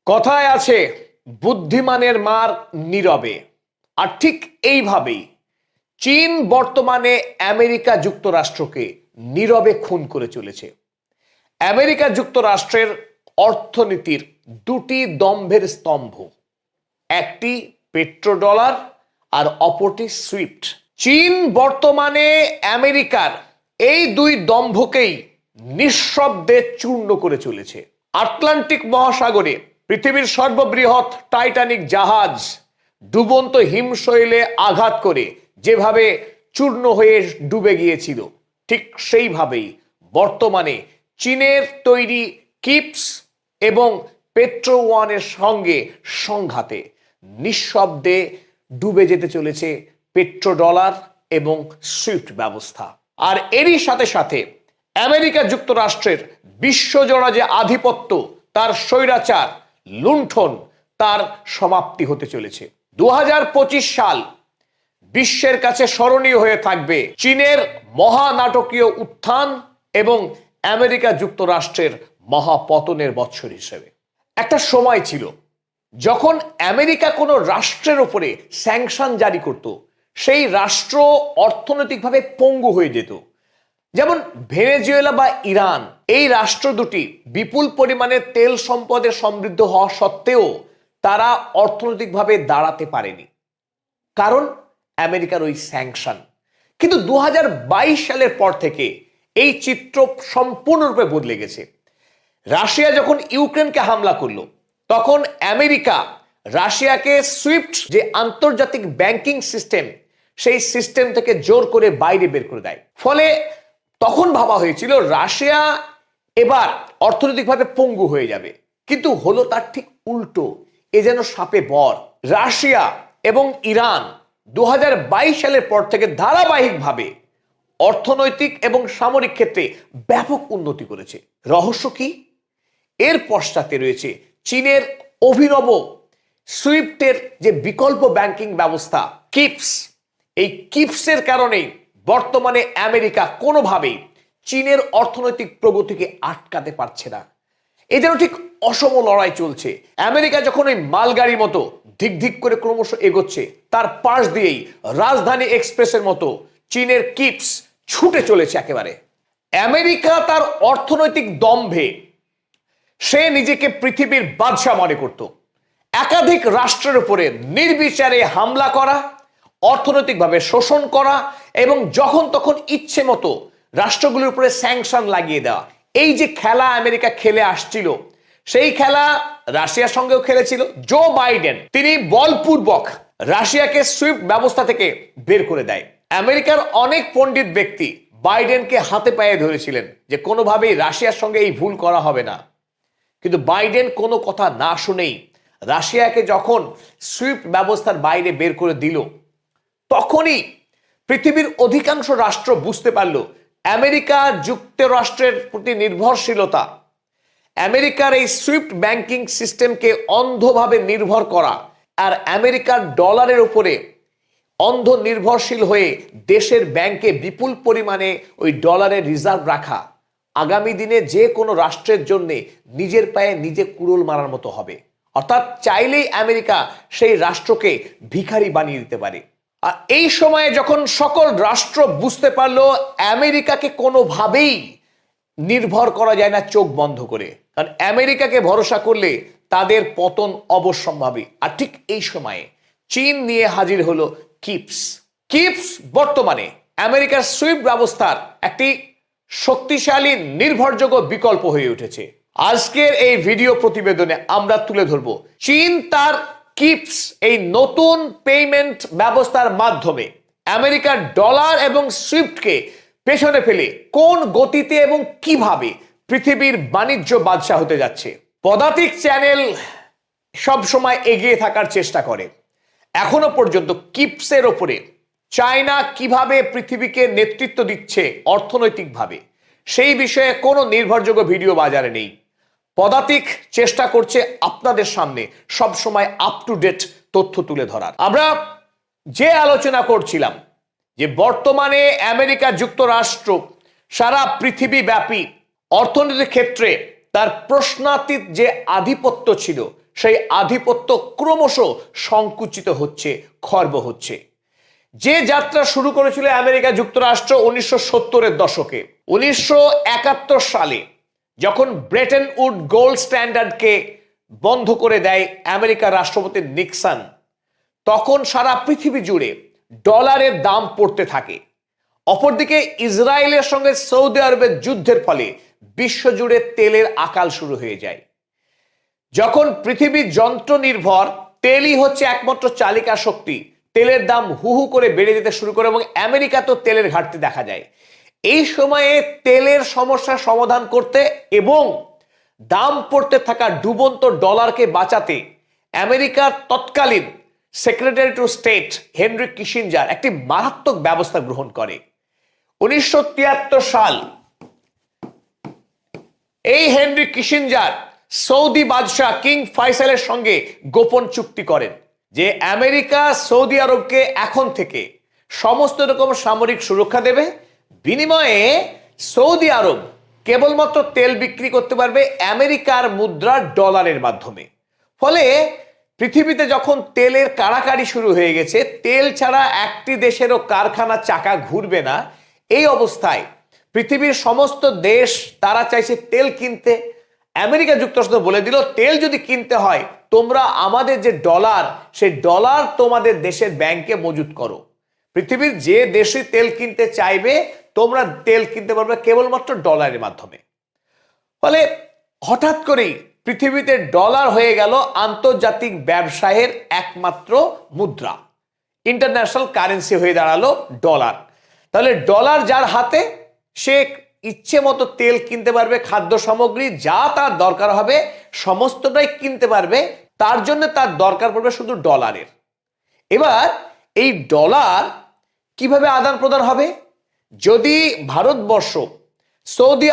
কথায় আছে বুদ্ধিমানের মার নীরবে। আর ঠিক এইভাবেই চীন বর্তমানে আমেরিকা যুক্তরাষ্ট্রকে নীরবে খুন করে চলেছে। আমেরিকা যুক্তরাষ্ট্রের অর্থনীতির দুটি দম্ভের স্তম্ভ, একটি পেট্রোডলার আর অপরটি সুইফট। চীন বর্তমানে আমেরিকার এই দুই দম্ভকেই নিঃশব্দে চূর্ণ করে চলেছে। আটলান্টিক মহাসাগরে পৃথিবীর সর্ববৃহৎ টাইটানিক জাহাজ ডুবন্ত হিমশৈলে আঘাত করে যেভাবে চূর্ণ হয়ে ডুবে গিয়েছিল, ঠিক সেইভাবেই বর্তমানে চীনের তৈরি কিপস এবং পেট্রো ওয়ানের সঙ্গে সংঘাতে নিঃশব্দে ডুবে যেতে চলেছে পেট্রোডলার এবং সুইফট ব্যবস্থা। আর এরই সাথে সাথে আমেরিকা যুক্তরাষ্ট্রের বিশ্বজোড়া যে আধিপত্য, তার স্বৈরাচার লুণ্ঠন, তার সমাপ্তি হতে চলেছে। 2025 সাল বিশ্বের কাছে স্মরণীয় হয়ে থাকবে চীনের মহানাটকীয় উত্থান এবং আমেরিকা যুক্তরাষ্ট্রের মহাপতনের বৎসর হিসেবে। একটা সময় ছিল যখন আমেরিকা কোনো রাষ্ট্রের উপরে স্যাংশন জারি করত, সেই রাষ্ট্র অর্থনৈতিকভাবে পঙ্গু হয়ে যেত। যেমন ভেনেজুয়েলা বা ইরান, এই রাষ্ট্র দুটি বিপুল পরিমাণে তেল সম্পদে সমৃদ্ধ হওয়া সত্ত্বেও তারা অর্থনৈতিকভাবে দাঁড়াতে পারেনি, কারণ আমেরিকার ওই স্যাংশন। কিন্তু 2022 সালের পর থেকে এই চিত্র সম্পূর্ণরূপে বদলে গেছে। রাশিয়া যখন ইউক্রেনকে হামলা করলো, তখন আমেরিকা রাশিয়াকে সুইফট যে আন্তর্জাতিক ব্যাংকিং সিস্টেম, সেই সিস্টেম থেকে জোর করে বাইরে বের করে দেয়। ফলে তখন ভাবা হয়েছিল রাশিয়া এবার অর্থনৈতিকভাবে পঙ্গু হয়ে যাবে, কিন্তু হলো তার ঠিক উল্টো। এ যেন সাপে বর। রাশিয়া এবং ইরান 2022 সালের পর থেকে ধারাবাহিকভাবে অর্থনৈতিক এবং সামরিক ক্ষেত্রে ব্যাপক উন্নতি করেছে। রহস্য কি? এর পশ্চাতে রয়েছে চীনের অভিনব সুইফটের যে বিকল্প ব্যাংকিং ব্যবস্থা কিপস। এই কিপসের কারণেই বর্তমানে আমেরিকা কোনোভাবেই চীনের অর্থনৈতিক প্রগতিকে আটকাতে পারছে না। এই যেন ঠিক অসম লড়াই চলছে। আমেরিকা যখন ওই মালগাড়ির মতো ধিক ধিক করে ক্রমশ এগোচ্ছে, তার পাশ দিয়েই রাজধানী এক্সপ্রেসের মতো চীনের কিপস ছুটে চলেছে একেবারে। আমেরিকা তার অর্থনৈতিক দম্ভে সে নিজেকে পৃথিবীর বাদশা মনে করত। একাধিক রাষ্ট্রের উপরে নির্বিচারে হামলা করা, অর্থনৈতিকভাবে শোষণ করা এবং যখন তখন ইচ্ছে মতো রাষ্ট্রগুলোর উপরে স্যাংশন লাগিয়ে দেওয়া। এই যে খেলা আমেরিকা খেলে আসছিল, সেই খেলা রাশিয়ার সঙ্গেও খেলেছিল। জো বাইডেন তিনি বলপূর্বক রাশিয়াকে সুইফট ব্যবস্থা থেকে বের করে দেয়। আমেরিকার অনেক পণ্ডিত ব্যক্তি বাইডেনকে হাতে পায়ে ধরেছিলেন যে কোনোভাবেই রাশিয়ার সঙ্গে এই ভুল করা হবে না, কিন্তু বাইডেন কোনো কথা না শুনেই রাশিয়াকে যখন সুইফট ব্যবস্থার বাইরে বের করে দিল, তখনই পৃথিবীর অধিকাংশ রাষ্ট্র বুঝতে পারল আমেরিকা যুক্তরাষ্ট্রের প্রতি নির্ভরশীলতা, আমেরিকার এই সুইফট ব্যাংকিং সিস্টেমকে অন্ধভাবে নির্ভর করা আর আমেরিকার ডলারের উপরে অন্ধ নির্ভরশীল হয়ে দেশের ব্যাংকে বিপুল পরিমাণে ওই ডলারের রিজার্ভ রাখা আগামী দিনে যে কোনো রাষ্ট্রের জন্য নিজের পায়ে নিজে কুড়োল মারার মতো হবে। অর্থাৎ চাইলেই আমেরিকা সেই রাষ্ট্রকে ভিখারি বানিয়ে দিতে পারে। আর এই সময়ে যখন সকল রাষ্ট্র বুঝতে পারলো আমেরিকাকে কোনোভাবেই নির্ভর করা যায় না চোখ বন্ধ করে, কারণ আমেরিকাকে ভরসা করলে তাদের পতন অবশ্যম্ভাবী। আর ঠিক এই সময়ে চীন নিয়ে হাজির হলো কিপস। কিপস বর্তমানে আমেরিকার সুইফট ব্যবস্থার একটি শক্তিশালী নির্ভরযোগ্য বিকল্প হয়ে উঠেছে। আজকের এই ভিডিও প্রতিবেদনে আমরা তুলে ধরব চীন তার কিপস এই নতুন পেমেন্ট ব্যবস্থার মাধ্যমে আমেরিকার ডলার এবং সুইফটকে পেছনে ফেলে কোন গতিতে এবং কিভাবে পৃথিবীর বাণিজ্য বাদশা হতে যাচ্ছে। পদাতিক চ্যানেল সব সময় এগিয়ে থাকার চেষ্টা করে। এখনো পর্যন্ত কিপসের ওপরে চায়না কিভাবে পৃথিবীকে নেতৃত্ব দিচ্ছে অর্থনৈতিকভাবে, সেই বিষয়ে কোনো নির্ভরযোগ্য ভিডিও বাজারে নেই। পদাতিক চেষ্টা করছে আপনাদের সামনে সব সময় আপ টু ডেট তথ্য তুলে ধরার। আমরা যে আলোচনা করছিলাম যে বর্তমানে আমেরিকা যুক্তরাষ্ট্র সারা পৃথিবী ব্যাপী অর্থনৈতিক ক্ষেত্রে তার প্রশ্নাতীত যে আধিপত্য ছিল, সেই আধিপত্য ক্রমশ সংকুচিত হচ্ছে, খর্ব হচ্ছে। যে যাত্রা শুরু করেছিল আমেরিকা যুক্তরাষ্ট্র 1970-এর দশকে, 1971 সালে যখন ব্রেটন উড গোল্ড স্ট্যান্ডার্ডকে বন্ধ করে দেয় আমেরিকার রাষ্ট্রপতি নিক্সন, তখন সারা পৃথিবী জুড়ে ডলারের দাম পড়তে থাকে। অপরদিকে ইসরায়েলের সঙ্গে সৌদি আরবের যুদ্ধের ফলে বিশ্বজুড়ে তেলের আকাল শুরু হয়ে যায়। যখন পৃথিবী যন্ত্র নির্ভর, তেলই হচ্ছে একমাত্র চালিকা শক্তি, তেলের দাম হু হু করে বেড়ে যেতে শুরু করে এবং আমেরিকা তো তেলের ঘাটতি দেখা যায়। এই সময়ে তেলের সমস্যার সমাধান করতে এবং দাম পড়তে থাকা ডুবন্ত ডলারকে বাঁচাতে আমেরিকার তৎকালীন secretary to state Henry Kissinger একটি মারাত্মক ব্যবস্থা গ্রহণ করে। 1973 সাল এই হেনরি কিসিঞ্জার সৌদি বাদশাহ কিং ফয়সালের সঙ্গে গোপন চুক্তি করেন যে আমেরিকা সৌদি আরবকে এখন থেকে সমস্ত রকম সামরিক সুরক্ষা দেবে, বিনিময়ে সৌদি আরব কেবলমাত্র তেল বিক্রি করতে পারবে আমেরিকার মুদ্রা ডলারের মাধ্যমে। ফলে পৃথিবীতে যখন তেলের কাড়াকাড়ি শুরু হয়ে গেছে, তেল ছাড়া একটি দেশেরও কারখানা চাকা ঘুরবে না, এই অবস্থায় পৃথিবীর সমস্ত দেশ তারা চাইছে তেল কিনতে। আমেরিকা যুক্তরাষ্ট্র বলে দিল, তেল যদি কিনতে হয় তোমরা আমাদের যে ডলার, সেই ডলার তোমাদের দেশের ব্যাংকে মজুত করো। পৃথিবীর যে দেশই তেল কিনতে চাইবে তোমরা তেল কিনতে পারবে কেবলমাত্র ডলারের মাধ্যমে। ফলে হঠাৎ করেই পৃথিবীতে ডলার হয়ে গেল আন্তর্জাতিক ব্যবসায়ের একমাত্র মুদ্রা, ইন্টারন্যাশনাল কারেন্সি হয়ে দাঁড়ালো ডলার। তাহলে ডলার যার হাতে, সে ইচ্ছে মতো তেল কিনতে পারবে, খাদ্য সামগ্রী যা তার দরকার হবে সমস্তটাই কিনতে পারবে, তার জন্য তার দরকার পড়বে শুধু ডলারের। এবার এই ডলার কিভাবে আদান প্রদান হবে? যদি ভারতবর্ষ সৌদি